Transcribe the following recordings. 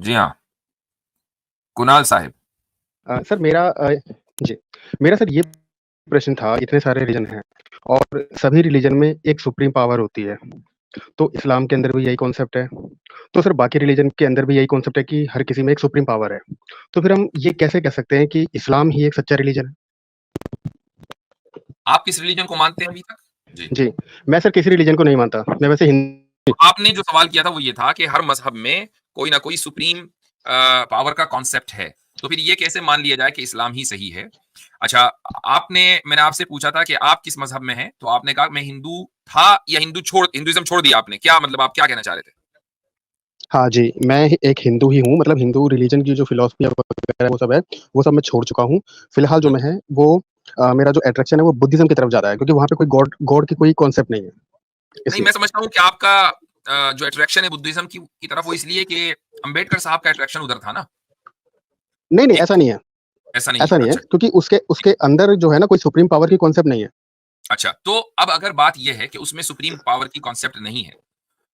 जी हाँ, कुणाल साहिब। सर जी, मेरा सर ये प्रश्न था, इतने सारे रिलीजन हैं और सभी रिलीजन में एक सुप्रीम पावर होती है। तो इस्लाम के अंदर भी यही कॉन्सेप्ट है। तो सर बाकी रिलीजन के अंदर भी यही कॉन्सेप्ट है कि हर किसी में एक सुप्रीम पावर है। तो फिर हम ये कैसे कह सकते हैं कि इस्लाम ही एक सच्चा रिलीजन है? आप किस रिलीजन को मानते हैं अभी तक? जी। जी, मैं सर किसी रिलीजन को नहीं मानता। मैं वैसे तो आपने जो सवाल किया था वो ये था कि हर मज़हब में कोई ना कोई सुप्रीम पावर का कॉन्सेप्ट है। तो फिर ये कैसे मान लिया जाए कि इस्लाम ही सही है? अच्छा, मैंने आपसे पूछा था कि आप किस मज़हब में हैं? तो आपने कहा मैं हिंदू था या हिंदुइज़्म छोड़ दिया आपने? क्या मतलब आप क्या कहना चाह रहे थे? हाँ जी, मैं एक हिंदू ही हूँ, मतलब हिंदू रिलीजन की जो फ़िलॉसफ़ी वगैरह वो सब है, वो सब मैं छोड़ चुका हूँ। फ़िलहाल जो हुँ। मैं है वो मेरा जो अट्रैक्शन है वो बुद्धिज़्म की तरफ ज़्यादा है, क्योंकि वहाँ पे कोई गॉड गॉड की कोई कॉन्सेप्ट नहीं है, नहीं, इसलिए। मैं समझता हूँ कि आपका जो अट्रैक्शन है बुद्धिज़्म की तरफ वो इसलिए कि अम्बेडकर साहब का अट्रैक्शन उधर था ना? नहीं, नहीं, एक ऐसा नहीं है। ऐसा नहीं है। ऐसा नहीं है, अच्छा। क्योंकि उसके उसके अंदर जो है ना कोई सुप्रीम पावर की कॉन्सेप्ट नहीं है। अच्छा, तो अब अगर बात ये है कि उसमें सुप्रीम पावर की कॉन्सेप्ट नहीं है,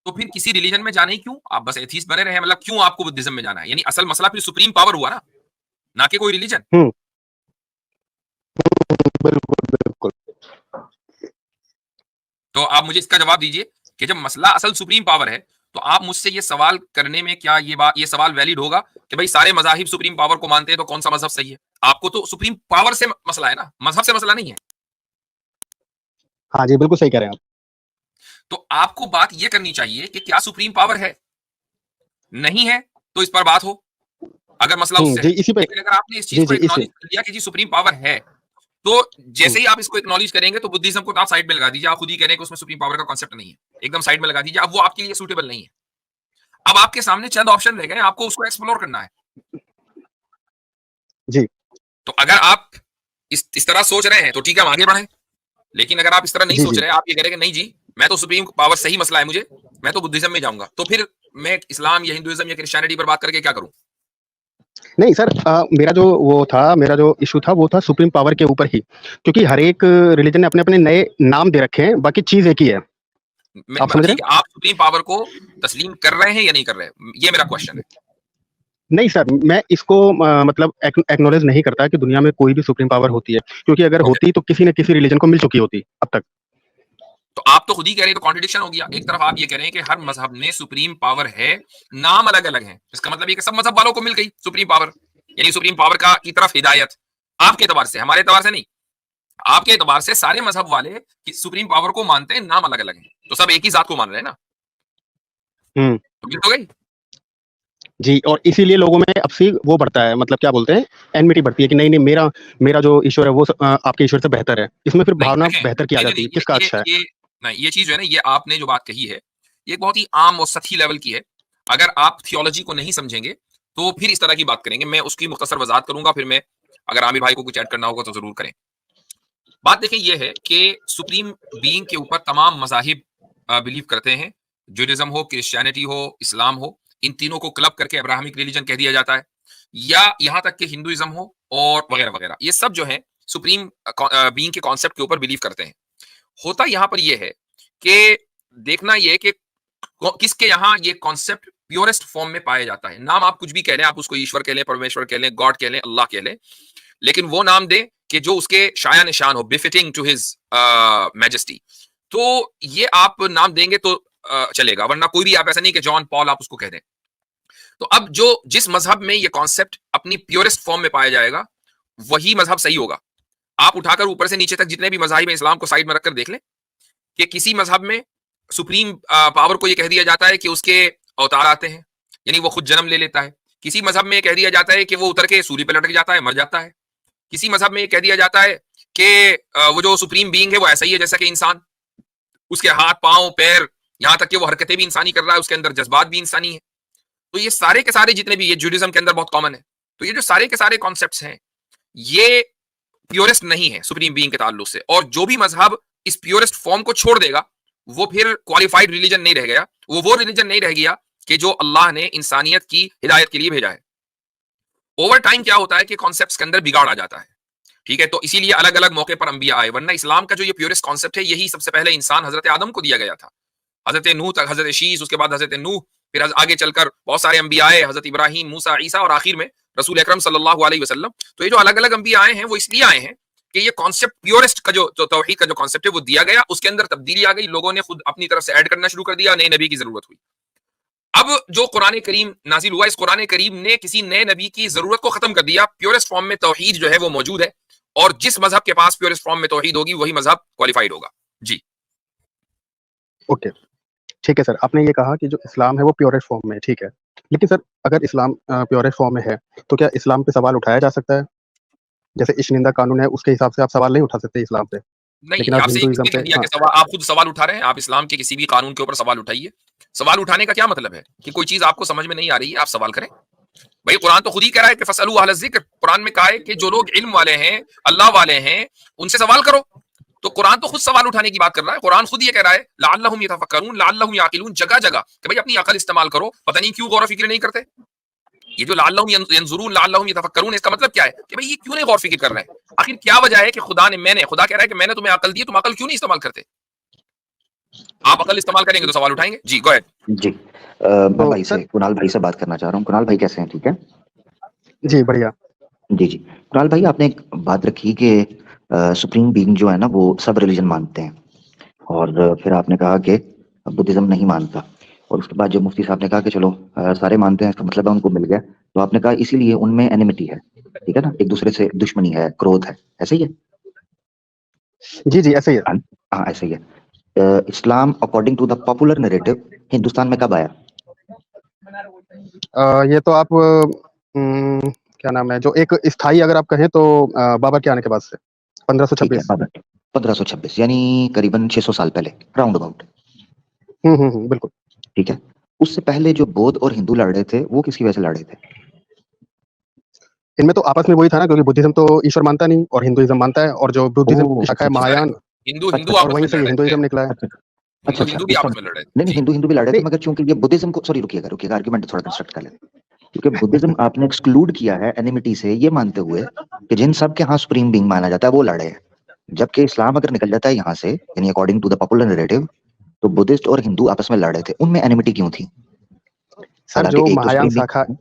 तो फिर किसी रिलीजन में जाना ही क्यों? आप बस एथीस्ट बने रहे, मतलब क्यों आपको बुद्धिज़्म में जाना है? यानी असल मसला फिर सुप्रीम पावर हुआ ना कि कोई रिलीजन। हुँ, बिल्कुल, बिल्कुल। तो आप मुझे इसका जवाब दीजिए कि जब मसला असल सुप्रीम पावर है, तो आप मुझसे ये सवाल करने में क्या ये सवाल वैलिड होगा कि भाई सारे मज़ाहिब सुप्रीम पावर को मानते हैं, तो कौन-सा मज़हब सही है? आपको तो सुप्रीम पावर से मसला है ना, मज़हब से मसला नहीं है। हाँ जी, बिल्कुल सही कह रहे हैं आप। तो आपको बात ये करनी चाहिए कि क्या सुप्रीम पावर है? नहीं है, तो इस पर बात हो, अगर मसला हुँ, उससे जी, है। इसी पे लेकिन अगर आपने इस चीज़ जी, को जी, एक्नॉलेज कर लिया कि जी सुप्रीम पावर है, तो हुँ, जैसे ही आप इसको एक्नॉलेज करेंगे तो बुद्धिज़्म को तो आप साइड में लगा दीजिए। आप खुद ही कह रहे हैं कि उसमें सुप्रीम पावर का कॉन्सेप्ट नहीं है। एकदम साइड में लगा दीजिए, अब वो आपके लिए सूटेबल नहीं है। अब आपके सामने चंद ऑप्शन रह गए हैं, आपको उसको एक्सप्लोर करना है। जी, तो अगर आप इस तरह सोच रहे हैं तो ठीक है, हम आगे बढ़ें। लेकिन अगर आप इस तरह नहीं जी, सोच जी। रहे हैं, आप ये कह रहे हैं कि नहीं जी, मैं तो सुप्रीम पावर से ही मसला है मुझे, मैं तो बुद्धिज़्म में जाऊँगा। तो फिर मैं इस्लाम या हिंदुइज़्म या क्रिश्चियनिटी पर बात करके क्या करूँ? नहीं सर, मेरा जो इश्यू था वो था सुप्रीम पावर के ऊपर ही, क्योंकि हर एक रिलीजन ने अपने-अपने नए नाम दे रखे हैं, बाकी चीज़ एक ही है। आप समझ रहे ठीक हैं? है, आप सुप्रीम पावर को तस्लीम कर रहे हैं या नहीं कर रहे हैं? ये मेरा क्वेश्चन है। नहीं सर, मैं इसको मतलब एक्नॉलेज नहीं करता कि दुनिया में कोई भी सुप्रीम पावर होती है, क्योंकि अगर ओके। होती तो किसी न किसी रिलीजन को मिल चुकी होती अब तक। तो आप तो खुद ही कह रहे हैं, तो कॉन्ट्रडिक्शन हो गया। एक तरफ आप ये कह रहे हैं कि हर मज़हब में सुप्रीम पावर है, नाम अलग-अलग हैं। इसका मतलब ये कि सब मज़हब वालों को मिल गई सुप्रीम पावर। यानी सुप्रीम पावर का की तरफ हिदायत। आपके एतबार से, हमारे एतबार से नहीं। आपके एतबार से सारे मज़हब वाले कि सुप्रीम पावर को मानते हैं, नाम अलग-अलग हैं। तो सब एक ही ज़ात को मान रहे हैं ना? हुँ, तो मिल तो गई। जी, और इसीलिए लोगों में आपसी वो बढ़ता है, मतलब क्या बोलते हैं, एनमिटी बढ़ती है कि नहीं, नहीं, मेरा मेरा जो ईश्वर है वो आपके ईश्वर से बेहतर है। इसमें फिर नहीं, भावना देखें, बेहतर की आ नहीं, नहीं, जाती नहीं, है, किसका अच्छा है। ये नहीं, ये चीज़ जो है ना, ये आपने जो बात कही है, ये एक बहुत ही आम और सतही लेवल की है। अगर आप थियोलॉजी को नहीं समझेंगे, तो फिर इस तरह की बात करेंगे। मैं उसकी मुख्तसर वज़ाहत करूँगा, फिर मैं अगर आमिर भाई को कुछ ऐड करना होगा तो ज़रूर करें। बात देखिए ये है कि सुप्रीम बीइंग के ऊपर तमाम मज़ाहिब बिलीव करते हैं। जूडाइज़्म हो, क्रिश्चियनिटी हो, इस्लाम हो, इन तीनों को क्लब करके अब्राहमिक रिलीजन कह दिया जाता है। या यहाँ तक कि हिंदुइज़्म हो और वगैरह-वगैरह। ये सब जो है सुप्रीम बीइंग के कॉन्सेप्ट के ऊपर बिलीव करते हैं। होता यहाँ पर ये है कि देखना ये है कि किसके यहाँ ये कॉन्सेप्ट प्योरेस्ट फॉर्म में पाया जाता है। नाम आप कुछ भी कह लें, आप उसको ईश्वर कह लें, परमेश्वर कह लें, गॉड कह लें, अल्लाह कह लें, लेकिन वो नाम दें कि जो उसके शाया निशान हो, बिफिटिंग टू हिज मैजेस्टी। तो ये आप नाम देंगे तो चलेगा, वरना कोई भी आप ऐसा नहीं कि जॉन पॉल आप उसको कह दें। तो अब जो जिस मजहब में ये कॉन्सेप्ट अपनी प्योरेस्ट फॉर्म में पाया जाएगा, वही मजहब सही होगा। आप उठाकर ऊपर से नीचे तक जितने भी मज़ाहिब हैं, इस्लाम को साइड में रखकर देख लें कि किसी मज़हब में सुप्रीम पावर को ये कह दिया जाता है कि उसके अवतार आते हैं, यानी वो खुद जन्म ले लेता है। किसी मज़हब में ये कह दिया जाता है कि वो उतर के सूली पे लटक जाता है, मर जाता है। किसी मज़हब में ये कह दिया जाता है कि वो जो सुप्रीम बीइंग है वो ऐसा ही है जैसा कि इंसान, उसके हाथ, पाँव, पैर, यहाँ तक कि वो हरकतें भी इंसानी कर रहा है, उसके अंदर जज़्बात भी इंसानी है। तो ये सारे के सारे जितने भी, ये जूडाइज़्म के अंदर बहुत कॉमन है। तो ये जो सारे के सारे कॉन्सेप्ट्स हैं, ये प्योरेस्ट नहीं है सुप्रीम बीइंग के ताल्लुक से, और जो भी मजहब इस प्योरेस्ट फॉर्म को छोड़ देगा, वो फिर क्वालिफाइड रिलीजन नहीं रह गया, वो रिलीजन नहीं रह गया कि जो अल्लाह ने इंसानियत की हिदायत के लिए भेजा है। ओवर टाइम क्या होता है कि कॉन्सेप्ट्स के अंदर बिगाड़ आ जाता है। ठीक है, तो इसीलिए अलग अलग मौके पर अंबिया आए, वरना इस्लाम का जो ये प्योरेस्ट कॉन्सेप्ट है, यही सबसे पहले इंसान हजरत आदम को दिया गया था। हजरत नूह तक, हजरत शीस, उसके बाद हजरत नूह, फिर आगे चलकर बहुत सारे अंबिया आए, हजरत इब्राहिम, मूसा, ईसा और आखिर में रसूल अकरम सल्लल्लाहु अलैहि वसल्लम। तो ये जो अलग अलग अंबिया आए हैं वो इसलिए आए हैं कि ये कॉन्सेप्ट प्योरेस्ट का जो तौहीद का जो कॉन्सेप्ट है वो दिया गया, उसके अंदर तब्दीली आ गई, लोगों ने खुद अपनी तरफ से ऐड करना शुरू कर दिया, नए नबी की जरूरत हुई। अब जो कुरान करीम नाजिल हुआ, इस कुरान करीम ने किसी नए नबी की जरूरत को खत्म कर दिया। प्योरेस्ट फॉर्म में तौहीद जो है वो मौजूद है, और जिस मजहब के पास प्योरेस्ट फॉर्म में तौहीद होगी वही मजहब क्वालिफाइड होगा। जी ओके, ठीक है सर। आपने ये कहा कि जो इस्लाम है वो प्योरेस्ट फॉर्म में है, ठीक है। लेकिन सर अगर इस्लाम प्योरेस्ट फॉर्म में है, तो क्या इस्लाम पे सवाल उठाया जा सकता है? जैसे इश्क-निंदा कानून है, उसके हिसाब से आप सवाल नहीं उठा सकते इस्लाम पे। नहीं, लेकिन आप आपसे ये हिंदुइज़्म किसने पे कह दिया हाँ, कि सवाल आप खुद सवाल उठा रहे हैं? आप इस्लाम के किसी भी कानून के ऊपर सवाल उठाइए। सवाल उठाने का क्या मतलब है कि कोई चीज आपको समझ में नहीं आ रही है, आप सवाल करें। भाई कुरान तो खुद ही कह रहा है कि फसलू अहल ज़िक्र। कुरान में कहा है कि जो लोग इल्म वाले हैं, अल्लाह वाले हैं, उनसे सवाल करो। तो कुरान तो खुद सवाल उठाने की बात कर रहा है। कुरान खुद ये कह रहा है लअल्लहुम यतफक्करून लअल्लहुम याकिलून, जगह जगह कि भाई अपनी अकल इस्तेमाल करो। पता नहीं क्यों गौर व फिक्र नहीं करते। ये जो लअल्लहुम यंजुरून लअल्लहुम यतफक्करून, इसका मतलब क्या है कि भाई ये क्यों नहीं गौर फिक्र कर रहे हैं? आखिर क्या वजह है कि खुदा कह रहा है कि मैंने तुम्हें अकल दी, तुम अकल क्यों नहीं इस्तेमाल करते? आप अकल इस्तेमाल करेंगे तो सवाल उठाएंगे। जी गो अहेड। जी मैं तो भाई से सर कुणाल भाई से बात करना चाह रहा हूँ। कुणाल भाई कैसे हैं? ठीक है। जी, बढ़िया। जी जी। कुणाल भाई आपने एक बात रखी कि सुप्रीम बीइंग जो है ना वो सब रिलीजन मानते हैं, और फिर आपने कहा कि बुद्धिज्म नहीं मानता, और उसके बाद जब मुफ्ती साहब ने कहा कि चलो सारे मानते हैं, इसका मतलब है उनको मिल गया, तो आपने कहा इसीलिए उनमें एनिमिटी है, ठीक है ना, एक दूसरे से दुश्मनी है, क्रोध है, ऐसे ही है? जी, जी, ऐसे ही है। हाँ हाँ, ऐसे ही है। इस्लाम according to the popular narrative Hindustan में कब आया? ये तो आप क्या नाम है, जो एक स्थायी अगर आप कहें तो बाबर के आने के बाद से ठीक है, 1526। 1526 यानी करीबन 600 साल पहले, राउंड अबाउट। बिल्कुल। ठीक है। उससे पहले जो बौद्ध और हिंदू लड़ रहे थे वो किसकी वजह से लड़ रहे थे? इनमें तो आपस में वही था ना, क्योंकि बुद्धिज्म तो ईश्वर मानता नहीं और हिंदुइज्म मानता है, और जो बुद्धिज्म ओह, की शाखा अच्छा है अच्छा महायान, हिंदू अच्छा हिंदू अच्छा और आपस वहीं में से लड़ ये रहे थे। हिंदुइज्म निकला है। अच्छा हिंदू अच्छा अच्छा, हिंदू भी इसका आपस में लड़ रहे थे। नहीं नहीं, जी हिंदू भी लड़ रहे थे, नहीं, मगर चूंकि ये बुद्धिज्म को, सॉरी रुकिएगा रुकिएगा, आर्ग्यूमेंट थोड़ा कंस्ट्रक्ट कर लेते हैं। क्योंकि बुद्धिज्म आपने एक्सक्लूड किया है एनिमिटी से, ये मानते हुए कि जिन सब के यहाँ सुप्रीम बीइंग माना जाता है वो लड़े हैं, जबकि इस्लाम अगर निकल जाता है यहाँ से, यानी according to the popular narrative, तो बुद्धिस्ट और हिंदू आपस में लड़ रहे थे, उनमें एनिमिटी क्यों थी? सर हालांकि जो एक तो महायान सुप्रीम शाखा बीइंग।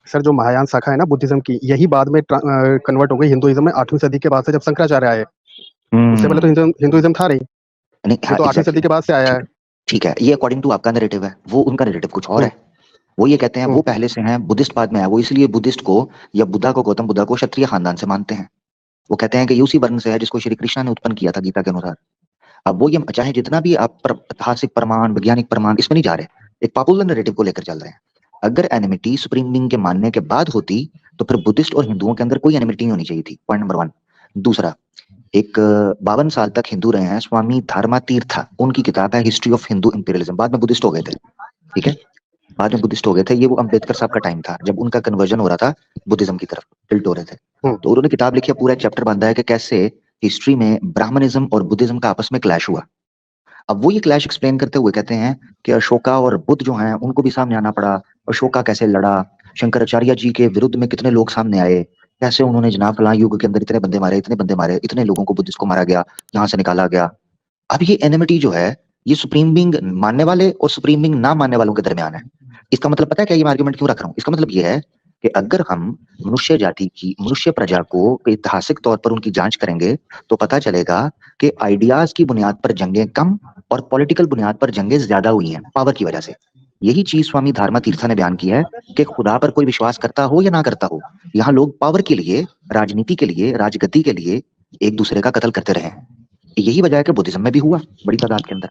सर जो महायान शाखा है ना बुद्धिज्म की, यही बाद में कन्वर्ट हो गई हिंदुइज्म में 8वीं सदी के बाद से, जब शंकराचार्य आए। उससे पहले तो हिंदुइज्म था नहीं। नहीं, ये हाँ तो 8वीं एग्जैक्टली। सदी के बाद से आया ठीक है। ठीक है, ये अकॉर्डिंग टू आपका नैरेटिव है, वो उनका नैरेटिव कुछ और हुँ, है। वो ये कहते हैं हुँ। वो पहले से हैं, बुद्धिस्ट बाद में है, वो इसलिए बुद्धिस्ट को या बुद्धा को, गौतम बुद्धा को क्षत्रिय खानदान से मानते हैं। वो कहते हैं कि ये उसी वर्ण से है जिसको श्री कृष्णा ने उत्पन्न किया था गीता के अनुसार। अब वो ये चाहे जितना भी आप ऐतिहासिक प्रमाण, वैज्ञानिक प्रमाण, इसमें नहीं जा रहे, एक पॉपुलर नैरेटिव को लेकर चल रहे हैं। अगर एनिमिटी सुप्रीम बीइंग के मानने के बाद होती तो फिर बुद्धिस्ट और हिंदुओं के अंदर कोई एनिमिटी नहीं होनी चाहिए थी, पॉइंट नंबर 1। दूसरा, एक 52 साल तक हिंदू रहे हैं स्वामी धर्मा तीर्था, उनकी किताब है हिस्ट्री ऑफ हिंदू इंपीरियलिज्म, बाद में बुद्धिस्ट हो गए थे, ठीक है, बाद में बुद्धिस्ट हो गए थे। ये वो अंबेडकर साहब का टाइम था जब उनका कन्वर्जन हो रहा था बुद्धिज्म की तरफ, टिल्ट हो रहे थे। हुँ। तो उन्होंने किताब लिखी है, पूरा एक चैप्टर बांधा है कि कैसे हिस्ट्री में ब्राह्मणिज्म और बुद्धिज्म का आपस में क्लैश हुआ। अब वो ये क्लैश एक्सप्लेन करते हुए कहते हैं कि अशोका और बुद्ध जो हैं उनको भी सामने आना पड़ा, अशोका कैसे लड़ा, शंकराचार्य जी के विरुद्ध में कितने लोग सामने आए, कैसे उन्होंने जनाब फलां युग के अंदर इतने बंदे मारे, इतने बंदे मारे, इतने लोगों को बुद्धिस्ट को मारा गया, यहाँ से निकाला गया। अब ये एनिमिटी जो है ये सुप्रीम बीइंग मानने वाले और सुप्रीम बीइंग ना मानने वालों के दरमियान है। इसका मतलब पता है क्या, ये आर्गुमेंट क्यों रख रहा हूँ? इसका मतलब ये है कि अगर हम मनुष्य जाति की, मनुष्य प्रजा को ऐतिहासिक तौर पर उनकी जांच करेंगे तो पता चलेगा कि आइडियाज की बुनियाद पर जंगें कम और पॉलिटिकल बुनियाद पर जंगें ज्यादा हुई हैं, पावर की वजह से। यही चीज स्वामी धर्मा तीर्था ने बयान की है कि खुदा पर कोई विश्वास करता हो या ना करता हो, यहाँ लोग पावर के लिए, राजनीति के लिए, राजगद्दी के लिए एक दूसरे का कत्ल करते रहे हैं। यही वजह है कि बुद्धिज्म में भी हुआ बड़ी तादाद के अंदर।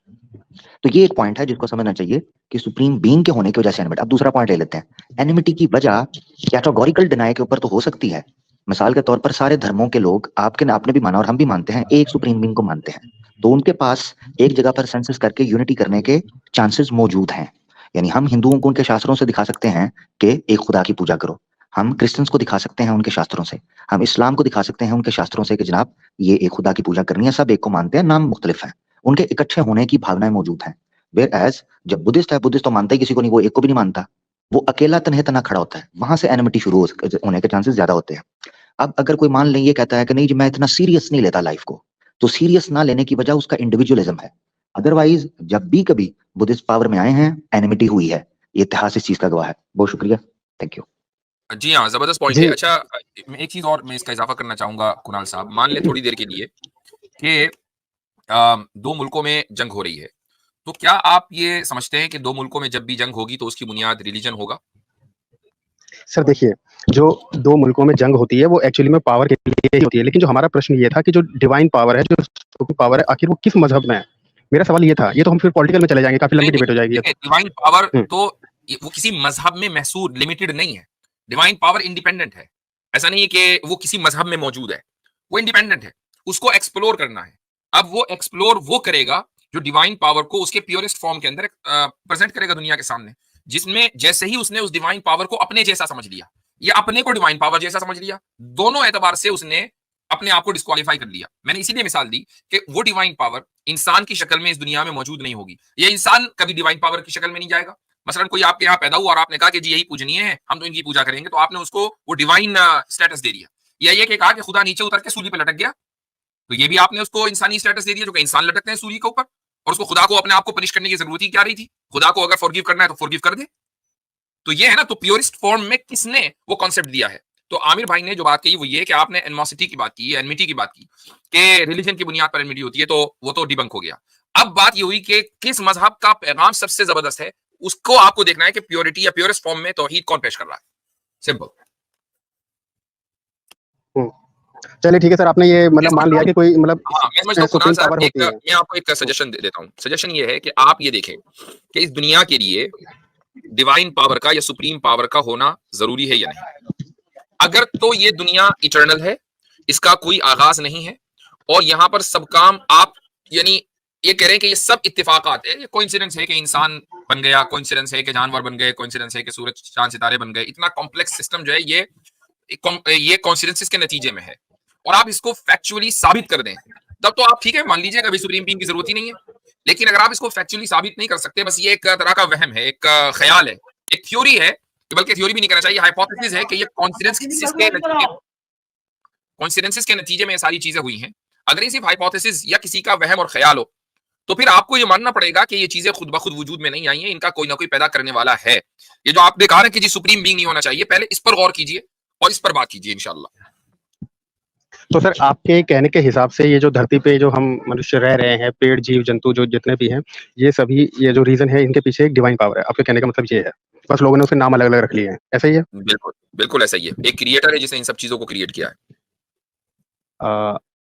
तो ये एक पॉइंट है जिसको समझना चाहिए कि सुप्रीम बीइंग के होने की वजह से एनिमिटी। अब दूसरा पॉइंट ले लेते हैं, एनिमिटी की वजह कैटेगोरिकल डिनाई के ऊपर तो हो सकती है। मिसाल के तौर पर सारे धर्मों के लोग, आपने भी माना और हम भी मानते हैं, एक सुप्रीम बीइंग को मानते हैं, तो उनके पास एक जगह पर सेंसस करके यूनिटी करने के चांसेस मौजूद हैं। यानी हम हिंदुओं को उनके शास्त्रों से दिखा सकते हैं कि एक खुदा की पूजा करो, हम क्रिश्चियंस को दिखा सकते हैं उनके शास्त्रों से, हम इस्लाम को दिखा सकते हैं उनके शास्त्रों से कि जनाब ये एक खुदा की पूजा करनी है, सब एक को मानते हैं, नाम मुख्तलिफ हैं, उनके इकट्ठे होने की भावनाएं मौजूद हैं। वेयर एज जब बुद्धिस्ट है, बुद्धिस्ट तो मानता ही किसी को नहीं, वो एक को भी नहीं मानता, वो अकेला तन्हे तना खड़ा होता है, वहां से एनिमिटी शुरू होने के चांसेस ज्यादा होते हैं। अब अगर कोई मान ले ये कहता है कि नहीं जी मैं इतना सीरियस नहीं लेता लाइफ को, तो सीरियस ना लेने की वजह उसका इंडिविजुअलिज्म है। अदरवाइज जब भी कभी बुद्धिस्ट पावर में आए हैं एनिमिटी हुई है, इतिहास इस चीज का गवाह है। बहुत शुक्रिया, थैंक यू। जी हाँ, जबरदस्त पॉइंट है। जी। अच्छा, मैं एक चीज और मैं इसका इजाफा करना चाहूंगा कुणाल साहब। मान ले थोड़ी देर के लिए कि दो मुल्कों में जंग हो रही है, तो क्या आप ये समझते हैं कि दो मुल्कों में जब भी जंग होगी तो उसकी बुनियाद रिलीजन होगा? सर देखिए, जो 2 मुल्कों में जंग होती है वो एक्चुअली में पावर के लिए ही होती है। लेकिन जो हमारा प्रश्न ये था कि जो डिवाइन पावर है, जो सुप्रीम पावर है, आखिर वो किस मज़हब में है? मेरा सवाल ये था। ये तो हम फिर पॉलिटिकल में चले जाएँगे, काफ़ी नहीं लंबी नहीं, डिबेट हो जाएगी ये देखिए, तो। डिवाइन पावर हुँ। तो वो किसी मजहब में महसूर लिमिटेड नहीं है। डिवाइन पावर इंडिपेंडेंट है। ऐसा नहीं है कि वो किसी मजहब में मौजूद है, वो इंडिपेंडेंट है। उसको एक्सप्लोर करना है। अब वो एक्सप्लोर वो करेगा जो डिवाइन पावर को उसके प्योरेस्ट फॉर्म के अंदर प्रेजेंट करेगा दुनिया के सामने, जिसमें जैसे ही उसने उस डिवाइन पावर को अपने जैसा समझ लिया या अपने को डिवाइन पावर जैसा समझ लिया, दोनों एतबार से उसने अपने आप को डिस्क्वालीफाई कर लिया। मैंने इसीलिए मिसाल दी कि वो डिवाइन पावर इंसान की शक्ल में इस दुनिया में मौजूद नहीं होगी। ये इंसान कभी डिवाइन पावर की शक्ल में नहीं जाएगा। मसलन कोई आपके यहाँ पैदा हुआ और आपने कहा कि जी यही पूजनीय है, हम तो इनकी पूजा करेंगे, तो आपने उसको वो डिवाइन स्टेटस दे दिया। या ये कि कहा कि खुदा नीचे उतर के सूली पे लटक गया, तो ये भी आपने उसको इंसानी स्टेटस दे दिया, जो कि इंसान लटकते हैं सूली के ऊपर। और उसको खुदा को अपने आप को पनिश करने की जरूरत ही क्या रही थी? खुदा को अगर फॉरगिव करना है तो फॉरगिव कर दे। तो ये है ना, तो प्योरिस्ट फॉर्म में किसने वो कॉन्सेप्ट दिया है? तो आमिर भाई ने जो बात कही वो ये कि आपने एनिमोसिटी की बात की, एनमिटी की बात की कि रिलीजन की बुनियाद पर एनमिटी होती है, तो वो तो डिबंक हो गया। अब बात ये हुई कि किस मजहब का पैगाम सबसे जबरदस्त है, उसको आपको देखना है कि प्योरिटी या प्योरेस्ट फॉर्म में तौहीद कौन पेश कर रहा है। सिंपल। हुँ। चलिए ठीक है सर, आपने ये मतलब मान लिया कि कोई मतलब हाँ, मैं समझता हूँ कुणाल सुप्रीम साहब, पावर होती है। मैं आपको एक हुँ, सजेशन दे देता हूँ। सजेशन ये है कि आप ये देखें कि इस दुनिया के लिए डिवाइन पावर का या सुप्रीम पावर का होना जरूरी है या नहीं। अगर तो ये दुनिया इटर्नल है, इसका कोई आगाज नहीं है, और यहां पर सब काम आप यानी ये कह रहे हैं कि ये सब इत्तेफाकात है, ये कोइंसिडेंस है कि इंसान बन गया, कोइंसिडेंस है कि जानवर बन गए, कोइंसिडेंस है कि सूरज चांद सितारे बन गए। इतना कॉम्प्लेक्स सिस्टम जो है ये कोइंसिडेंसेस के नतीजे में है, और आप इसको फैक्चुअली साबित कर दें, तब तो आप ठीक है मान लीजिए कभी सुप्रीम बीइंग की जरूरत ही नहीं है। लेकिन अगर आप इसको फैक्चुअली साबित नहीं कर सकते, बस ये एक तरह का वहम है, एक ख्याल है, एक थ्योरी है, बल्कि थ्योरी भी नहीं कहना चाहिए, हाइपोथेसिस है कि ये कॉन्सिडेंसेस के नतीजे में ये सारी चीजें हुई हैं। अगर ये सिर्फ हाइपोथेसिस या किसी का वहम और ख्याल हो, तो फिर आपको ये मानना पड़ेगा कि ये चीजें खुद ब खुद वजूद में नहीं आई हैं, इनका कोई ना कोई पैदा करने वाला है। ये जो आपने कहा ना कि जी सुप्रीम बीइंग नहीं होना चाहिए, पहले इस पर गौर कीजिए और इस पर बात कीजिए इंशाल्लाह। तो सर आपके कहने के हिसाब से ये जो धरती पे जो हम मनुष्य रह रहे हैं, पेड़, जीव-जंतु जो जितने भी हैं, ये सभी ये जो रीज़न है इनके पीछे एक डिवाइन पावर है। आपके कहने का मतलब ये है। बस लोगों ने उसके नाम अलग-अलग रख लिए हैं। ऐसा ही है? बिल्कुल, बिल्कुल ऐसा ही है। एक क्रिएटर है जिसने इन सब चीज़ों को क्रिएट किया है।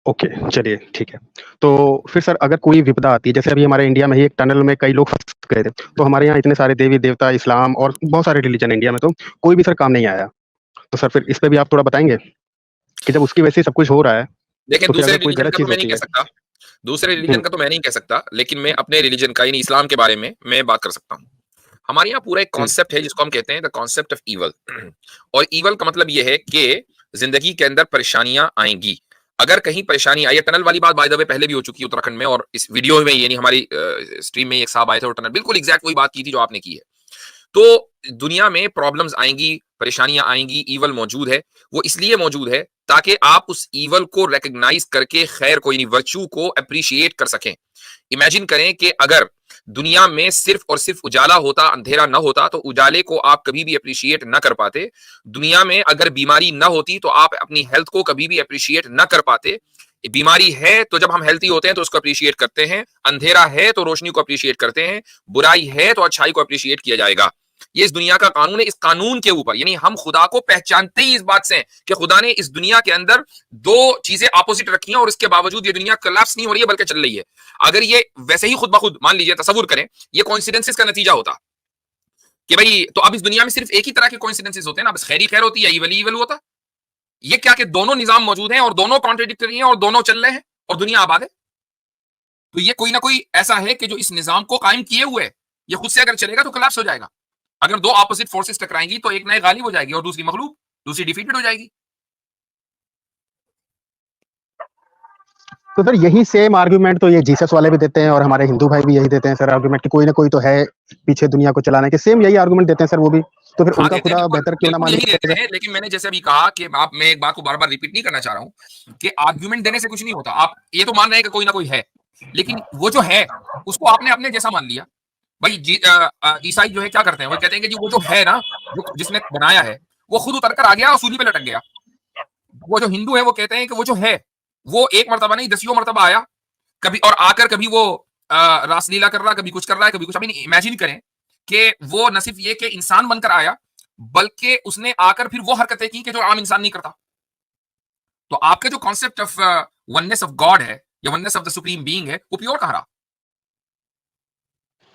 ओके, चलिए ठीक है। तो फिर सर अगर कोई विपदा आती है, जैसे अभी हमारे इंडिया में ही एक टनल में कई लोग फँस गए थे, तो हमारे यहाँ इतने सारे देवी-देवता, इस्लाम और बहुत सारे रिलीजन है इंडिया में, तो कोई भी सर काम नहीं आया। तो सर फिर इस पे भी आप थोड़ा बताएँगे कि जब उसकी वजह से सब कुछ हो रहा है, देखिए, तो फिर दूसरे अगर कोई रिलीजन गलत का तो चीज़ मैं नहीं होती कह है। सकता, दूसरे हुँ, रिलीजन का तो मैं नहीं कह सकता, लेकिन मैं अपने रिलीजन का यानी इस्लाम के बारे में मैं बात कर सकता हूँ। हमारे यहाँ पूरा एक हुँ, कॉन्सेप्ट है जिसको हम कहते हैं द कॉन्सेप्ट ऑफ ईवल। और ईवल का मतलब ये है कि जिंदगी के अंदर परेशानियां आएंगी। अगर कहीं परेशानी आई है, टनल वाली बात बाय द वे पहले भी हो चुकी है उत्तराखंड में, और इस वीडियो में यानी हमारी स्ट्रीम में एक साहब आए थे और टनल बिल्कुल एग्जैक्ट वही बात की थी जो आपने की है। तो दुनिया में प्रॉब्लम्स आएंगी, परेशानियां आएंगी, ईवल मौजूद है। वो इसलिए मौजूद है ताकि आप उस ईवल को रिकॉग्नाइज करके खैर को यानी वर्च्यू को अप्रिशिएट कर सकें। इमेजिन करें कि अगर दुनिया में सिर्फ और सिर्फ उजाला होता, अंधेरा ना होता, तो उजाले को आप कभी भी अप्रिशिएट ना कर पाते। दुनिया में अगर बीमारी ना होती तो आप अपनी हेल्थ को कभी भी अप्रिशिएट ना कर पाते। बीमारी है तो जब हम हेल्थी होते हैं तो उसको अप्रिशिएट करते हैं, अंधेरा है तो रोशनी को अप्रिशिएट करते हैं, बुराई है तो अच्छाई को अप्रिशिएट किया जाएगा। ये इस दुनिया का कानून है। इस कानून के ऊपर यानी हम खुदा को पहचानते ही इस बात से हैं कि खुदा ने इस दुनिया के अंदर दो चीजें ऑपोजिट रखी हैं और इसके बावजूद ये दुनिया कोलैप्स नहीं हो रही है बल्कि चल रही है। अगर ये वैसे ही खुद ब खुद मान लीजिए, तसव्वुर करें, ये कोइंसिडेंसेस का नतीजा होता कि भाई तो अब इस दुनिया में सिर्फ एक ही तरह के कोइंसिडेंसेस होते हैं ना, बस खैरी खैर होती है, ईवल ही ईवल होता। ये क्या कि दोनों निजाम मौजूद हैं और दोनों कॉन्ट्रडिक्टरी हैं और दोनों चल रहे हैं और दुनिया आबाद है। तो ये कोई ना कोई ऐसा है कि जो इस निजाम को कायम किए हुए है, ये खुद से अगर चलेगा तो कोलैप्स हो जाएगा। अगर दो ऑपोजिट फोर्सेस टकराएंगी तो एक नए गालिब हो जाएगी और दूसरी मगलूब, दूसरी डिफीटेड हो जाएगी। तो सर यही सेम आर्गुमेंट तो ये जीसस वाले भी देते हैं और हमारे हिंदू भाई भी यही देते हैं सर आर्गुमेंट कि कोई ना कोई तो है पीछे दुनिया को चलाने के। सेम यही आर्गुमेंट देते हैं सर वो भी। तो फिर हाँ, उनका देते हैं, खुदा बिल्कुल बेहतर क्यों ना बिल्कुल मान यही लिया देते जाए? हैं, लेकिन मैंने जैसे अभी कहा कि मैं एक बात को बार बार रिपीट नहीं करना चाह रहा हूं कि आर्ग्यूमेंट देने से कुछ नहीं होता। आप ये तो मान रहे हैं कि कोई ना कोई है, लेकिन वो जो है उसको आपने अपने जैसा मान लिया। भाई ईसाई जो है क्या करते हैं, वो कहते हैं कि जी वो जो है ना, जो जिसने बनाया है वो खुद उतर कर आ गया और सूली पे लटक गया। वो जो हिंदू है वो कहते हैं कि वो जो है वो एक मर्तबा नहीं दसियों मर्तबा आया, कभी और आकर कभी वो रासलीला कर रहा, कभी कुछ कर रहा है, कभी कुछ। अभी इमेजिन करें कि वो न सिर्फ ये कि इंसान बनकर आया, बल्कि उसने आकर फिर वो हरकतें की कि जो आम इंसान नहीं करता। तो आपके जो concept of oneness of God है या oneness of the supreme being है, वो प्योर कहाँ रहा?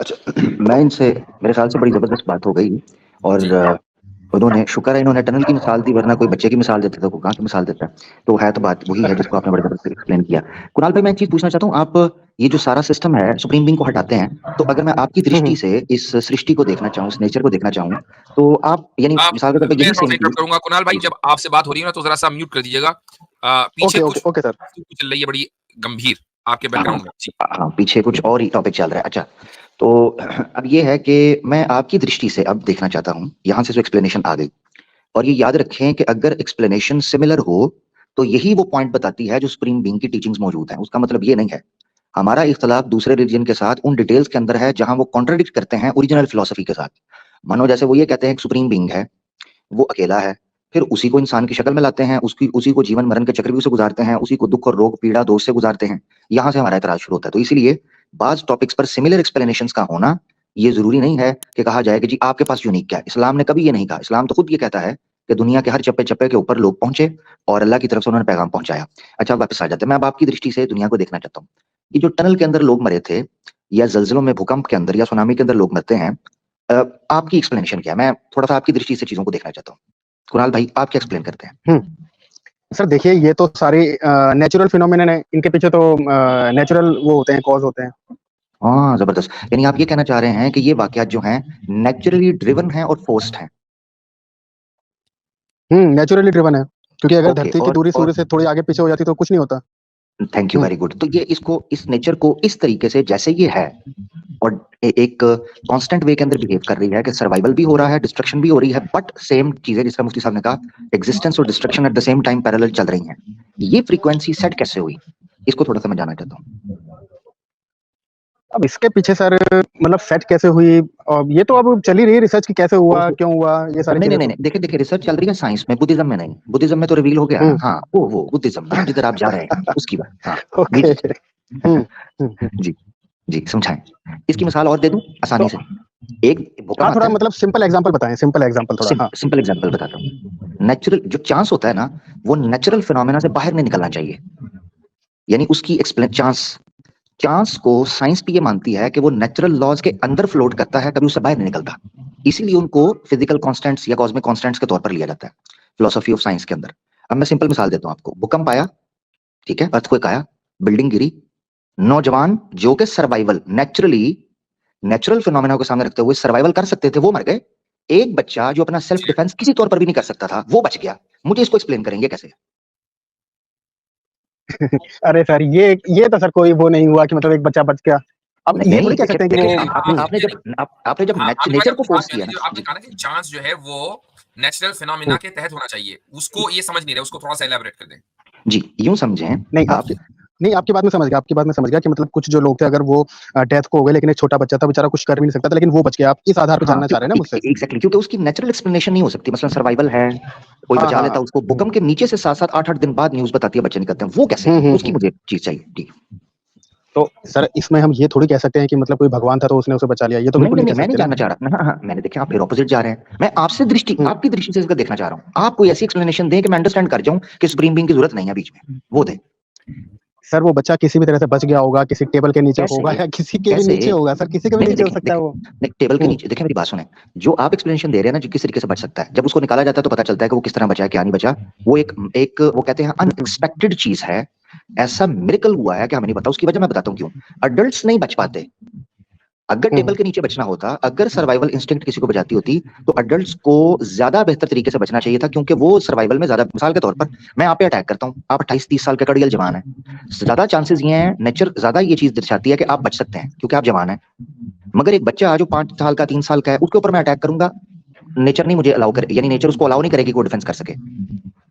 अच्छा, मैं इनसे मेरे ख्याल से बड़ी जबरदस्त बात हो गई और जी उन्होंने शुक्र है इन्होंने टनल की मिसाल दी, वरना कोई बच्चे की मिसाल देते थे, कोई कहाँ की मिसाल देता है। तो है तो बात वही है जिसको आपने बड़े जबरदस्त एक्सप्लेन किया। कुणाल भाई, मैं एक चीज पूछना चाहता हूँ, आप ये जो सारा सिस्टम है सुप्रीम बीइंग को हटाते हैं, तो अगर मैं आपकी दृष्टि से इस सृष्टि को देखना चाहूँ, इस नेचर को देखना चाहूँ, तो आप यानी मिसाल के तौर पर मैं यही थोड़ा सा सेम इंटरप्ट चीज। करूंगा कुणाल भाई, जी जब आपसे बात हो रही है ना तो जरा सा म्यूट कर दीजिएगा। पीछे ओके, कुछ ओके, ओके सर। चल रही है बड़ी गंभीर आपके हाँ बैकग्राउंड में। जी हाँ, पीछे कुछ और ही टॉपिक चल रहा है। अच्छा, तो अब ये है कि मैं आपकी दृष्टि से अब देखना चाहता हूँ, यहाँ से जो एक्सप्लेनेशन आ गई, और ये याद रखें कि अगर एक्सप्लेनेशन सिमिलर हो तो यही वो पॉइंट बताती है जो सुप्रीम बीइंग की टीचिंग्स मौजूद हैं। उसका मतलब ये नहीं है हमारा इख्तलाफ दूसरे रिलीजन के साथ उन डिटेल्स के अंदर है जहां वो कॉन्ट्रडिक्ट करते हैं ओरिजिनल फिलोसफी के साथ। मानो जैसे वो ये कहते हैं कि सुप्रीम बीइंग है, वो अकेला है, फिर उसी को इंसान की शक्ल में लाते हैं, उसकी उसी को जीवन मरण के चक्रव्यूह से गुजारते हैं, उसी को दुख और रोग पीड़ा दोष से गुजारते हैं। यहाँ से हमारा एतराज शुरू होता है। तो इसीलिए बाज टॉपिक्स पर सिमिलर एक्सप्लेनेशंस का होना ये जरूरी नहीं है कि कहा जाए कि जी आपके पास यूनिक क्या है। इस्लाम ने कभी ये नहीं कहा। इस्लाम तो खुद ये कहता है कि दुनिया के हर चप्पे चप्पे के ऊपर लोग पहुंचे और अल्लाह की तरफ से उन्होंने पैगाम पहुंचाया। अच्छा, वापस आ जाते हैं, मैं अब आपकी दृष्टि से दुनिया को देखना चाहता हूँ। ये जो टनल के अंदर लोग मरे थे, या जल्जलों में, भूकंप के अंदर या सुनामी के अंदर लोग मरते हैं, आपकी एक्सप्लेनेशन क्या है? मैं थोड़ा सा आपकी दृष्टि से चीजों को देखना चाहता हूँ। कुणाल भाई, आप क्या एक्सप्लेन करते हैं? सर देखिए, ये तो सारे नेचुरल फिनोमेनन है, इनके पीछे तो नेचुरल वो होते हैं, कॉज होते हैं। हाँ, जबरदस्त। यानी आप ये कहना चाह रहे हैं कि ये वाकयात जो हैं नेचुरली ड्रिवन हैं और फोर्स्ड हैं। नेचुरली ड्रिवन है, क्योंकि अगर ओके, धरती की दूरी सूर्य से थोड़ी आगे पीछे हो जाती तो कुछ नहीं होता। Thank you, very good. तो ये इसको, इस नेचर को इस तरीके से जैसे ये है और एक कांस्टेंट वे के अंदर बिहेव कर रही है कि सर्वाइवल भी हो रहा है, डिस्ट्रक्शन भी हो रही है, बट सेम चीजें, जिसका मुफ्ती साहब ने कहा, एग्जिस्टेंस और destruction at the same time parallel चल रही हैं। ये फ्रीक्वेंसी सेट कैसे हुई, इसको थोड़ा सा मैं जानना चाहता हूँ। अब इसके पीछे सर मतलब सेट कैसे हुई, और ये तो अब चल ही रही है रिसर्च की, कैसे हुआ, क्यों हुआ, ये सारी नहीं नहीं चीजें नहीं, देखिए देखिए, रिसर्च चल रही है साइंस में, बुद्धिज्म में नहीं। बुद्धिज्म में तो रिवील हो गया ना। हाँ, वो बुद्धिज्म ना, जिधर आप जा रहे हैं उसकी बात। हाँ, ओके। जी जी, समझाएं। इसकी मिसाल और दे दूं आसानी से। एक भूकंप थोड़ा आता है, मतलब सिंपल एग्जांपल बताएं, सिंपल एग्जांपल थोड़ा। हाँ, सिंपल एग्जांपल बताता हूँ। नेचुरल जो चांस होता है ना, वो नेचुरल फिनोमेना से बाहर नहीं निकलना चाहिए। यानी उसकी एक्सप्लेन चांस को साइंस भी ये मानती है कि वो नेचुरल लॉज के अंदर फ्लोट करता है, कभी उससे बाहर नहीं निकलता। इसीलिए उनको फिजिकल कांस्टेंट्स या कॉस्मिक कांस्टेंट्स के तौर पर लिया जाता है फिलोसफी ऑफ साइंस के अंदर। अब मैं सिंपल मिसाल देता हूँ आपको। भूकंप आया, ठीक है, अर्थक्वेक आया, बिल्डिंग गिरी, नौजवान जो कि सर्वाइवल नेचुरल फिनोमेना को सामने रखते हुए सर्वाइवल कर सकते थे, वो मर गए। एक बच्चा जो अपना सेल्फ डिफेंस किसी तौर पर भी नहीं कर सकता था, वो बच गया। मुझे इसको एक्सप्लेन करेंगे कैसे? अरे सर, ये तो सर कोई वो नहीं हुआ कि मतलब एक बच्चा बच गया। अब ये थोड़ी कह सकते हैं कि वो आपने जब नेचर को फोर्स किया ना, आपने कहा ना कि चांस जो है वो नेचुरल फिनोमेना के तहत होना चाहिए, उसको ये समझ नहीं रहे, उसको थोड़ा सा एलैबोरेट कर दें। जी, यूं समझें। नहीं, आपकी बात में समझ गया, आपकी बात में समझ गया कि मतलब कुछ जो लोग थे, अगर वो डेथ को हो गए, लेकिन एक छोटा बच्चा था, बेचारा कुछ कर भी नहीं सकता था, लेकिन वो बच गया। आप इस आधार पे जानना चाह रहे हैं ना मुझसे? एग्जैक्टली, क्योंकि उसकी नेचुरल एक्सप्लेनेशन नहीं हो सकती। मसलन सर्वाइवल है, कोई बचा लेता उसको, भूकंप के नीचे से 7-7 8-8 दिन बाद न्यूज बताती है बच्चे निकलते हैं, वो कैसे? उसकी मुझे चीज चाहिए। ठीक, तो सर इसमें हम ये थोड़ी कह सकते हैं कि मतलब कोई भगवान था तो उसने उसे बचा लिया, ये तो बिल्कुल नहीं, मैं नहीं जानना चाह रहा। हाँ, मैंने देखा आप फिर ऑपोजिट जा रहे हैं। मैं आपसे आपकी दृष्टि से इसका देखना चाह रहा हूँ। आप कोई ऐसी एक्सप्लेनेशन दें कि मैं अंडरस्टैंड कर जाऊं कि सुप्रीम बीइंग की जरूरत नहीं है बीच में, वो दे। सर वो बच्चा किसी भी तरह से बच गया होगा, किसी टेबल के नीचे होगा या किसी के भी नीचे होगा। सर किसी के भी नीचे हो सकता है वो। टेबल के नीचे, देखिए मेरी बात सुने, जो आप एक्सप्लेनेशन दे रहे हैं ना, जो किस तरीके से बच सकता है, जब उसको निकाला जाता है तो पता चलता है कि वो किस तरह बचा है, क्या नहीं बचा। वो एक वो कहते हैं अनएक्सपेक्टेड चीज है, ऐसा मिरेकल हुआ है कि हमें नहीं पता। उसकी वजह मैं बताता हूँ क्यों। अडल्ट्स नहीं बच पाते। अगर टेबल के नीचे बचना होता, अगर सर्वाइवल इंस्टिंक्ट किसी को बचाती होती, तो अडल्ट्स को ज्यादा बेहतर तरीके से बचना चाहिए था, क्योंकि वो सर्वाइवल में ज्यादा। मिसाल के तौर पर मैं आप पे अटैक करता हूं, आप 28-30 साल के कड़ियल जवान है, ज्यादा चांसेस ये हैं, नेचर ज्यादा ये चीज दर्शाती है कि आप बच सकते हैं क्योंकि आप जवान हैं। मगर एक बच्चा जो 5 साल का, 3 साल का है, उसके ऊपर मैं अटैक करूंगा, नेचर नहीं मुझे अलाउ करे, यानी नेचर उसको अलाउ नहीं करेगी कि वो डिफेंस कर सके।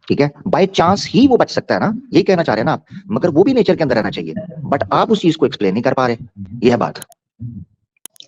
ठीक है, बाय चांस ही वो बच सकता है ना, यही कहना चाह रहे हैं ना आप। मगर वो भी नेचर के अंदर रहना चाहिए, बट आप उस चीज को एक्सप्लेन नहीं कर पा रहे, यह है बात।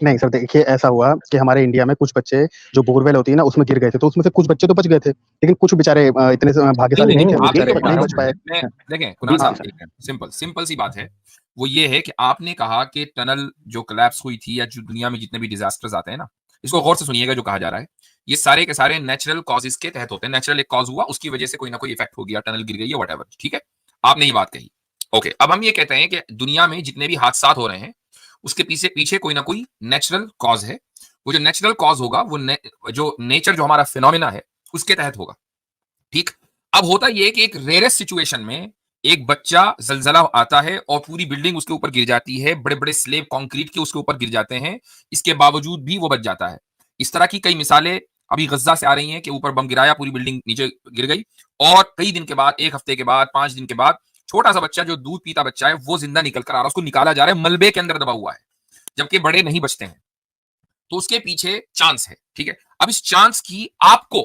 नहीं सर, देखिए ऐसा हुआ कि हमारे इंडिया में कुछ बच्चे जो बोरवेल होती है ना उसमें गिर गए थे, तो उसमें से कुछ बच्चे तो बच गए थे, लेकिन कुछ बेचारे इतने भाग्यशाली नहीं थे, वो आप बेचारे ये नहीं बता बच पाए। मैं देखें कुणाल हाँ साहब, एक सिंपल सिंपल सी बात है, वो ये है कि आपने कहा कि टनल जो कोलैप्स हुई थी या जो दुनिया में जितने भी डिजास्टर्स आते हैं ना, इसको गौर से सुनिएगा जो कहा जा रहा है, ये सारे के सारे नेचुरल कॉजेस के तहत होते हैं। नेचुरल एक कॉज हुआ, उसकी वजह से कोई ना कोई इफेक्ट हो गया, टनल गिर गई या व्हाटएवर, ठीक है, आपने ये बात कही। ओके, अब हम ये कहते हैं कि दुनिया में जितने भी हादसा हो रहे हैं उसके पीछे पीछे कोई ना कोई नेचुरल कॉज है। वो जो नेचुरल कॉज होगा वो जो नेचर जो हमारा फिनोमिना है उसके तहत होगा, ठीक। अब होता यह कि एक रेयरेस्ट सिचुएशन में एक बच्चा जलजला आता है और पूरी बिल्डिंग उसके ऊपर गिर जाती है, बड़े बड़े स्लेब कंक्रीट के उसके ऊपर गिर जाते हैं, इसके बावजूद भी वो बच जाता है। इस तरह की कई मिसालें अभी गज्जा से आ रही हैं कि ऊपर बम गिराया, पूरी बिल्डिंग नीचे गिर गई, और कई दिन के बाद, एक हफ्ते के बाद, 5 दिन के बाद छोटा सा बच्चा जो दूध पीता बच्चा है वो जिंदा निकल कर आ रहा है, उसको निकाला जा रहा है, मलबे के अंदर दबा हुआ है, जबकि बड़े नहीं बचते हैं। तो उसके पीछे चांस है, ठीक है। अब इस चांस की आपको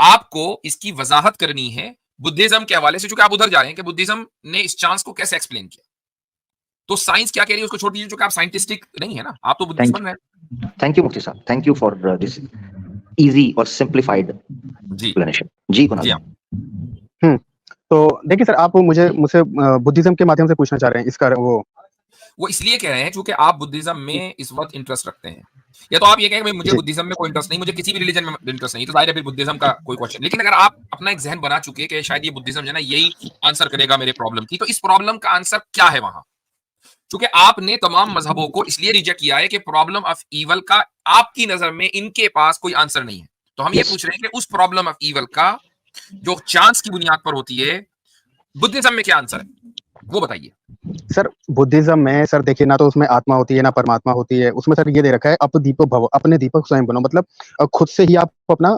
आपको इसकी वजाहत करनी है बुद्धिज्म के हवाले से, चूंकि आप उधर जा रहे हैं कि बुद्धिज्म ने इस चांस को कैसे एक्सप्लेन किया। तो साइंस क्या कह रही है उसको छोड़ दीजिए, चूंकि आप साइंटिस्टिक नहीं है ना, आप तो बुद्धिस्ट बन रहे हैं। थैंक यू मुफ्ती साहब, thank you for this easy और सिंप्लीफाइड जी एक्सप्लेनेशन। जी कुणाल जी साहब। तो देखिए सर, आप मुझसे बुद्धिज्म के माध्यम से पूछना चाह रहे हैं इसका वो इसलिए कह रहे हैं क्योंकि आप बुद्धिज्म में इस वक्त इंटरेस्ट रखते हैं, या तो आप ये कहें भाई मुझे जी बुद्धिज्म में कोई इंटरेस्ट नहीं, मुझे किसी भी रिलीजन में इंटरेस्ट नहीं, तो जाहिर है फिर बुद्धिज्म का कोई क्वेश्चन। लेकिन अगर आप अपना एक जहन बना चुके कि शायद ये बुद्धिज्म जो है ना यही आंसर करेगा मेरे प्रॉब्लम की, तो इस प्रॉब्लम का आंसर क्या है वहां, क्योंकि आपने तमाम मजहबों को इसलिए रिजेक्ट किया है कि प्रॉब्लम ऑफ ईवल का आपकी नजर में इनके पास कोई आंसर नहीं है। तो हम ये यस पूछ रहे हैं कि उस प्रॉब्लम ऑफ ईवल का जो चांस की बुनियाद पर होती है, बुद्धिज्म में क्या आंसर है वो बताइए। सर, बुद्धिज्म में सर देखिए, ना तो उसमें आत्मा होती है ना परमात्मा होती है। उसमें सर ये दे रखा है, अपदीपक भव, अपने दीपक स्वयं बनो, मतलब खुद से ही आप अपना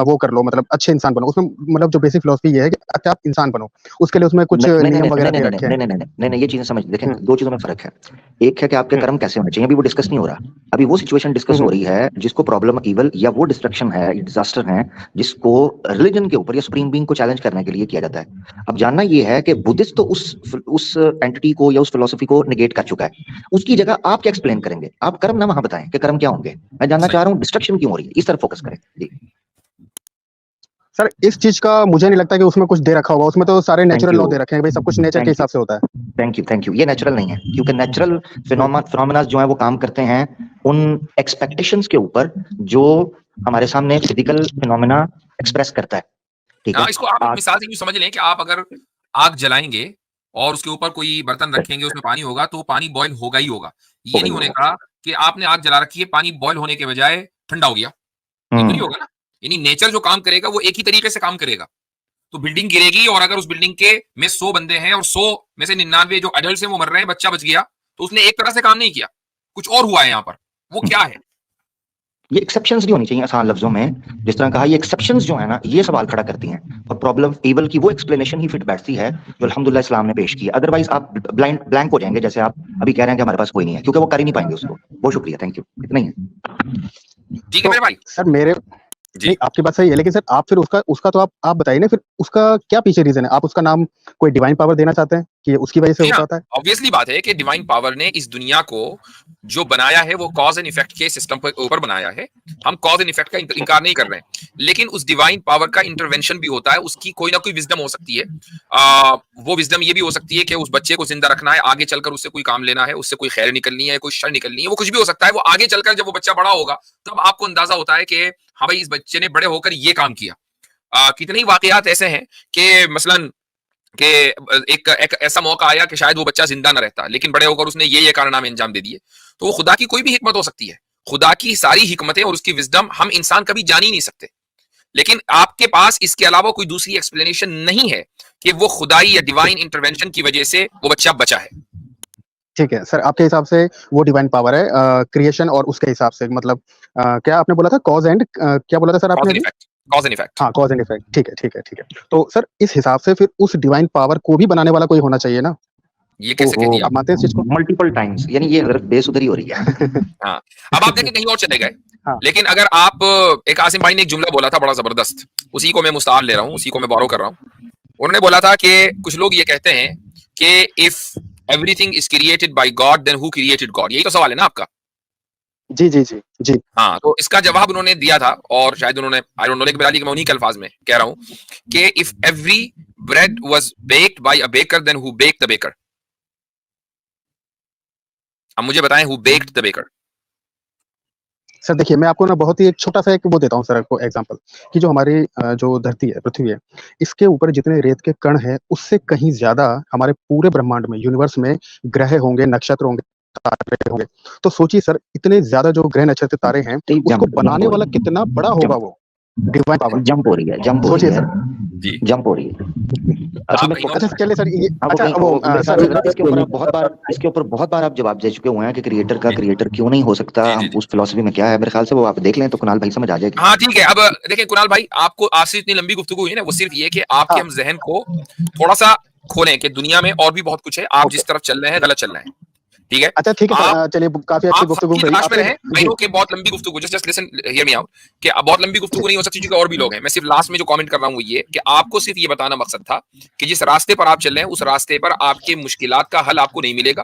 वो कर लो, मतलब अच्छे इंसान बनो। उसमें मतलब जो बेसिक फिलोसफी ये है कि अच्छा आप इंसान बनो, उसके लिए उसमें कुछ नहीं नहीं नहीं नियम वगैरह नहीं दे नहीं रखे नहीं हैं। नहीं नहीं नहीं नहीं, ये चीजें समझ देखें, हम्म, दो चीजों में फर्क है। एक है कि आपके हम्म, कर्म कैसे होने चाहिए, अभी वो डिस्कस नहीं हो रहा। अभी वो सिचुएशन डिस्कस हो हम्म, रही है जिसको प्रॉब्लम इवल या वो डिस्ट्रक्शन है, डिजास्टर है, जिसको रिलीजन के ऊपर या सुप्रीम बीइंग को चैलेंज करने के लिए किया जाता है। अब जानना ये है कि बुद्धिस्ट तो उस एंटिटी को या उस फिलोसफी को निगेट कर चुका है। उसकी जगह आप क्या एक्सप्लेन करेंगे? आप कर्म ना वहां बताएं कि कर्म क्या होंगे। मैं जानना सही, चाह रहा हूँ डिस्ट्रक्शन क्यों हो रही है, इस तरफ फोकस करें जी। सर इस चीज का मुझे नहीं लगता कि उसमें कुछ दे रखा होगा। उसमें तो सारे थैंक नेचुरल यू, लॉ दे रखे हैं, भाई सब कुछ नेचर के थैंक यू, हिसाब से होता है। Thank you. ये नेचुरल नहीं है, क्योंकि नेचुरल हम्म, फिनोमेना जो है वो काम करते हैं उन एक्सपेक्टेशंस के ऊपर जो हमारे सामने फिजिकल फिनोमेना एक्सप्रेस करता है। ठीक हाँ, है। इसको आप एक आज मिसाल से यूं समझ लें कि आप अगर आग जलाएंगे और उसके ऊपर कोई बर्तन रखेंगे, उसमें पानी होगा, तो पानी बॉयल होगा ही होगा। हो ये गई नहीं होने होगा। का कि आपने आग जला रखी है, पानी बॉयल होने के बजाय ठंडा हो गया, ये तो नहीं हम्म। होगा ना। यानी नेचर जो काम करेगा वो एक ही तरीके से काम करेगा। तो बिल्डिंग गिरेगी और अगर उस बिल्डिंग के में 100 बंदे हैं और 100 में से 99 जो अडल्ट हैं वो मर रहे हैं, बच्चा बच गया, तो उसने एक तरह से काम नहीं किया, कुछ और हुआ है यहाँ पर। वो क्या है? ये एक्सेप्शंस भी होनी चाहिए आसान लफ्जों में। जिस तरह कहा, ये एक्सेप्शंस जो है ना, ये सवाल खड़ा करती हैं, और प्रॉब्लम एबल की वो एक्सप्लेनेशन ही फिट बैठती है जो अल्हम्दुलिल्लाह इस्लाम ने पेश की है। अदरवाइज आप ब्लैंक हो जाएंगे, जैसे आप अभी कह रहे हैं कि हमारे पास कोई नहीं है, क्योंकि वो कर ही नहीं पाएंगे उसको। बहुत शुक्रिया, थैंक यू, इतना ही है। ठीक है तो मेरे भाई। सर मेरे जी, नहीं, आपकी बात सही है, लेकिन सर आप फिर उसका उसका तो आप बताइए ना, फिर उसका क्या पीछे रीजन है? आप उसका नाम कोई डिवाइन पावर देना चाहते हैं कि उसकी वजह से जी हो हाँ, पाता है? ऑब्वियसली बात है कि डिवाइन पावर ने इस दुनिया को जो बनाया है वो कॉज एंड इफेक्ट के सिस्टम पर ऊपर बनाया है। हम कॉज एंड इफेक्ट का इनकार नहीं कर रहे हैं, लेकिन उस डिवाइन पावर का इंटरवेंशन भी होता है, उसकी कोई ना कोई विजडम हो सकती है। वो विजडम ये भी हो सकती है कि उस बच्चे को जिंदा रखना है, आगे चलकर उससे कोई काम लेना है, उससे कोई खैर निकलनी है, कोई शर निकलनी है, वो कुछ भी हो सकता है। वो आगे चलकर जब वो बच्चा बड़ा होगा तब आपको अंदाजा होता है कि हाँ भाई इस बच्चे ने बड़े होकर ये काम किया। कितने ही वाकयात ऐसे हैं कि मसलन कि एक ऐसा मौका आया कि शायद वो बच्चा जिंदा न रहता, लेकिन बड़े होकर उसने ये कारनामे अंजाम दे दिए। तो वो खुदा की कोई भी हिकमत हो सकती है। खुदा की सारी हिकमतें और उसकी विजडम हम इंसान कभी जान ही नहीं सकते, लेकिन आपके पास इसके अलावा कोई दूसरी एक्सप्लेनेशन नहीं है कि वो खुदाई या डिवाइन इंटरवेंशन की वजह से वो बच्चा बचा है। ठीक है सर, आपके हिसाब से वो डिवाइन पावर है क्रिएशन, और उसके हिसाब से मतलब क्या आपने बोला था? कॉज एंड क्या बोला था सर कॉज आपने एंड अभी? Effect, cause and effect. हाँ, कॉज एंड इफेक्ट। ठीक है, ठीक है, ठीक है। तो सर इस हिसाब से फिर उस डिवाइन पावर को भी बनाने वाला कोई होना चाहिए ना? ये कैसे कह ओहो, दिया आप मानते हैं इस चीज को? मल्टीपल टाइम्स, यानी ये हजरत बेसुधरी हो रही है। हाँ, अब आप देखें कहीं और चले गए, हाँ, लेकिन अगर आप एक आसिम भाई ने एक जुमला बोला था बड़ा जबरदस्त, उसी को मैं मुस्तार ले रहा हूँ, उसी को मैं बोरो कर रहा हूँ। उन्होंने बोला था कि कुछ लोग ये कहते हैं कि if everything is created by God then who created God. यही तो सवाल है ना आपका। जी, जी, जी, जी। हाँ, तो इसका जवाब उन्होंने दिया था और शायद उन्होंने आई डोंट नो, लेकिन मैं उन्हीं के अल्फाज में कह रहा हूँ कि if every bread was baked by a baker then who baked the baker. अब मुझे बताएं who baked the baker. Sir देखिए, मैं आपको ना बहुत ही एक छोटा-सा एक वो देता हूँ सर आपको एग्ज़ाम्पल कि जो हमारी जो धरती है, पृथ्वी है, इसके ऊपर जितने रेत के कण हैं, उससे कहीं ज़्यादा हमारे पूरे ब्रह्मांड में, यूनिवर्स में ग्रह होंगे, नक्षत्र होंगे, तारे होंगे। तो सोचिए सर, इतने ज़्यादा जो ग्रह, नक्षत्र, तारे हैं, तो ये उसको जंप बनाने हो रही वाला है, कितना बड़ा होगा वो, डिवाइन पावर। जंप हो रही है, जंप हो रही सोचिए है, सर। जी, जंप हो रही है। असल आप में कहीं और अच्छा चलिए सर ये आपको अच्छा कहीं वो मेरे ख्याल सर से इसके ऊपर बहुत बार आप जवाब दे चुके हुए हैं कि जी, क्रिएटर क्यों नहीं हो सकता, जी, हम जी, जी। उस फिलॉसफी में क्या है, मेरे ख्याल से वो आप देख लें तो कुणाल भाई समझ आ जाएगी। हाँ, ठीक है। अब देखिए कुणाल भाई, आपको आज से इतनी लंबी गुफ्तगू हुई ना, वो सिर्फ ये कि आपके हाँ, हम ज़हन को थोड़ा-सा खोलें कि दुनिया में और भी बहुत कुछ है, आप ओके। जिस तरफ चल रहे हैं, गलत चल रहे हैं। ठीक है? अच्छा ठीक है सर आप चलिए काफ़ी अच्छी आप हक गुफ्तगू की रही। तलाश में आपसे रहें। आई जी, नो कि बहुत लंबी गुफ्तगू, just just listen hear me out, कि बहुत लंबी गुफ्तगू नहीं हो सकती क्योंकि और भी लोग हैं। मैं सिर्फ लास्ट में जो कमेंट कर रहा हूँ वो ये कि आपको सिर्फ ये बताना मकसद था कि जिस रास्ते पर आप चल रहे हैं, उस रास्ते पर आपकी मुश्किलात का हल आपको नहीं मिलेगा।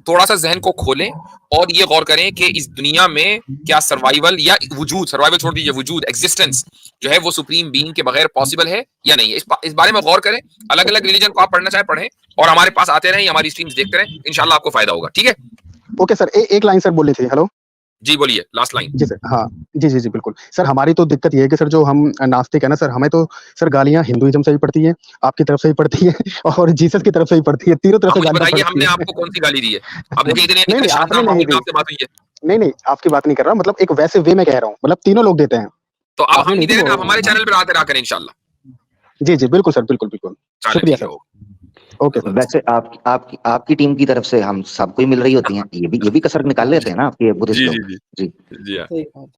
थोड़ा-सा ज़हन को खोलें और ये गौर करें कि इस दुनिया में क्या सर्वाइवल या वजूद, सर्वाइवल छोड़ दीजिए, वजूद, एक्जिस्टेंस जो है वो सुप्रीम बीइंग के बगैर पॉसिबल है या नहीं है। इस बारे में गौर करें। अलग-अलग रिलीजन को आप पढ़ना चाहें पढ़ें और हमारे पास आते रहें, हमारी स्ट्रीम्स देखते रहें। इंशाल्लाह आपको फायदा होगा। ठीक है? ओके सर एक लाइन सर बोलनी थी। हेलो? जी, बोलिए लास्ट लाइन। जी सर, हाँ। जी, जी, जी, बिल्कुल। सर हमारी तो दिक्कत ये है कि सर जो हम नास्तिक है ना सर, हमें तो सर गालियाँ हिंदुइज़्म से भी पड़ती हैं, आपकी तरफ से भी पड़ती हैं और जीसस की तरफ से भी पड़ती है, तीनों तरफ अब से मुझे गालियाँ बताइए पड़ती हमने हैं। आपको कौन सी गाली दी है? अब देखिए इतने नहीं, इतने नहीं आपने शानदार नहीं माहौल में दी। आपसे बात हुई है। नहीं, नहीं आपकी बात नहीं कर रहा हूँ, मतलब एक वैसे वे में कह रहा हूँ, मतलब तीनों लोग देते हैं। तो अब हम आपने नहीं नहीं दे दी रहे वो ना, आप हमारे चैनल पे आते रहा करें इंशाल्लाह। जी, जी, बिल्कुल सर, बिल्कुल, बिल्कुल। चलें शुक्रिया ठीक है, सर। ओके। Okay sir. वैसे आपकी टीम की तरफ से हम सबको ही मिल रही होती हैं, ये भी कसर निकाल लेते हैं ना आपके बुद्धिस्ट जी, लोग। जी, जी। जी। जी हाँ। सही बात।